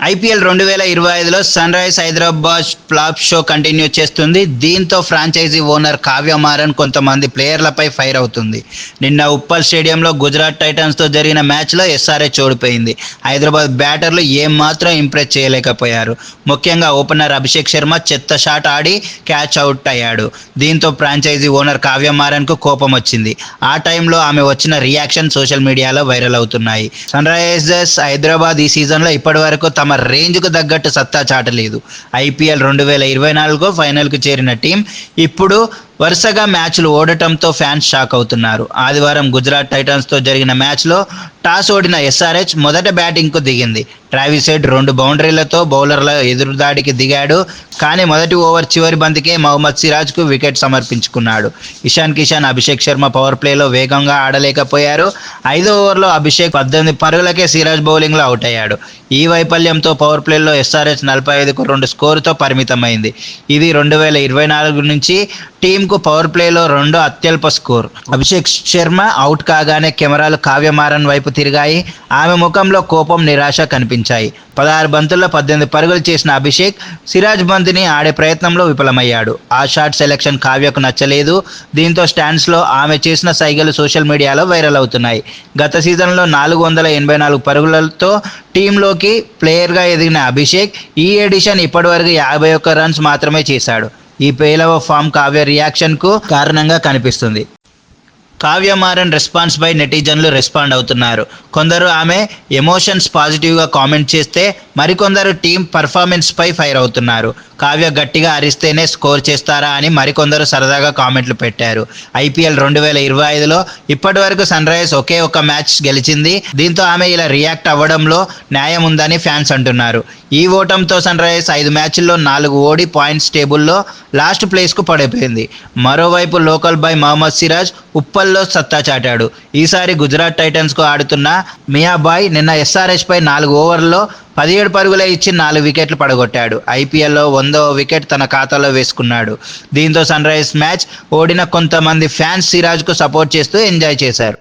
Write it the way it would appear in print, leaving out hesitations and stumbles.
IPL 2025లో Sunrisers Hyderabad flop show continue చేస్తుంది. దీంతో ఫ్రాంచైజీ ఓనర్ కావ్య మారన్ కొంతమంది ప్లేయర్లపై ఫైర్ అవుతుంది. నిన్న ఉప్పల్ స్టేడియంలో గుజరాత్ టైటన్స్తో జరిగిన మ్యాచ్లో ఎస్ఆర్హెచ్ ఓడిపోయింది. హైదరాబాద్ బ్యాటర్లు ఏమాత్రం ఇంప్రెస్ చేయలేకపోయారు. ముఖ్యంగా ఓపెనర్ అభిషేక్ శర్మ చెత్త షాట్ ఆడి క్యాచ్ అవుట్ అయ్యాడు. దీంతో ఫ్రాంచైజీ ఓనర్ కావ్య మారన్కు కోపం వచ్చింది. ఆ టైంలో ఆమె వచ్చిన రియాక్షన్ సోషల్ మీడియాలో వైరల్ అవుతున్నాయి. సన్ రైజర్స్ హైదరాబాద్ ఈ సీజన్లో ఇప్పటివరకు తమ రేంజ్కు తగ్గట్టు సత్తా చాటలేదు. ఐపీఎల్ 2024 ఫైనల్కు చేరిన టీం ఇప్పుడు వరుసగా మ్యాచ్లు ఓడటంతో ఫ్యాన్స్ షాక్ అవుతున్నారు. ఆదివారం గుజరాత్ టైటన్స్తో జరిగిన మ్యాచ్లో టాస్ ఓడిన ఎస్ఆర్హెచ్ మొదట బ్యాటింగ్కు దిగింది. ట్రావిస్ హెడ్ 2 బౌండరీలతో బౌలర్ల ఎదురుదాడికి దిగాడు. కానీ మొదటి ఓవర్ చివరి బంతికే మహమ్మద్ సిరాజ్కు వికెట్ సమర్పించుకున్నాడు. ఇషాన్ కిషన్, అభిషేక్ శర్మ పవర్ ప్లేలో వేగంగా ఆడలేకపోయారు. 5వ ఓవర్లో అభిషేక్ 18 పరుగులకే సిరాజ్ బౌలింగ్లో అవుట్ అయ్యాడు. ఈ వైఫల్యంతో పవర్ ప్లేలో ఎస్ఆర్హెచ్ 45కు 2 స్కోరుతో పరిమితమైంది. ఇది 2024 నుంచి టీంకు పవర్ ప్లేలో 2వ అత్యల్ప స్కోర్. అభిషేక్ శర్మ అవుట్ కాగానే కెమెరాలు కావ్య మారన్ వైపు తిరిగాయి. ఆమె ముఖంలో కోపం, నిరాశ కనిపించాయి. 16 బంతుల్లో 18 పరుగులు చేసిన అభిషేక్ సిరాజ్ బంతిని ఆడే ప్రయత్నంలో విఫలమయ్యాడు. ఆ షాట్ సెలెక్షన్ కావ్యకు నచ్చలేదు. దీంతో స్టాండ్స్లో ఆమె చేసిన సైగలు సోషల్ మీడియాలో వైరల్ అవుతున్నాయి. గత సీజన్లో 484 పరుగులతో టీంలోకి ప్లేయర్గా ఎదిగిన అభిషేక్ ఈ ఎడిషన్ ఇప్పటివరకు 51 రన్స్ మాత్రమే చేశాడు. ఈ పేలవ ఫామ్ కావ్య రియాక్షన్కు కారణంగా కనిపిస్తుంది. కావ్య మారన్ రెస్పాన్స్పై నెటిజన్లు రెస్పాండ్ అవుతున్నారు. కొందరు ఆమె ఎమోషన్స్ పాజిటివ్గా కామెంట్ చేస్తే మరికొందరు టీం పర్ఫార్మెన్స్పై ఫైర్ అవుతున్నారు. కావ్య గట్టిగా అరిస్తేనే స్కోర్ చేస్తారా అని మరికొందరు సరదాగా కామెంట్లు పెట్టారు. ఐపీఎల్ 2025లో ఇప్పటివరకు సన్ రైజర్స్ ఒకే ఒక్క మ్యాచ్ గెలిచింది. దీంతో ఆమె ఇలా రియాక్ట్ అవ్వడంలో న్యాయం ఉందని ఫ్యాన్స్ అంటున్నారు. ఈ ఓటంతో సన్ రైజర్స్ 5 మ్యాచ్ల్లో 4 ఓడి పాయింట్స్ టేబుల్లో లాస్ట్ ప్లేస్కు పడిపోయింది. మరోవైపు లోకల్ బాయ్ మహమ్మద్ సిరాజ్ ఉప్పల్లో సత్తా చాటాడు. ఈసారి గుజరాత్ టైటన్స్కు ఆడుతున్న మియాబాయ్ నిన్న ఎస్ఆర్హెచ్పై 4 ఓవర్లలో 17 పరుగులే ఇచ్చి 4 వికెట్లు పడగొట్టాడు. ఐపీఎల్లో 100వ వికెట్ తన ఖాతాలో వేసుకున్నాడు. దీంతో సన్ రైజర్స్ మ్యాచ్ ఓడిన కొంతమంది ఫ్యాన్స్ సిరాజ్కు సపోర్ట్ చేస్తూ ఎంజాయ్ చేశారు.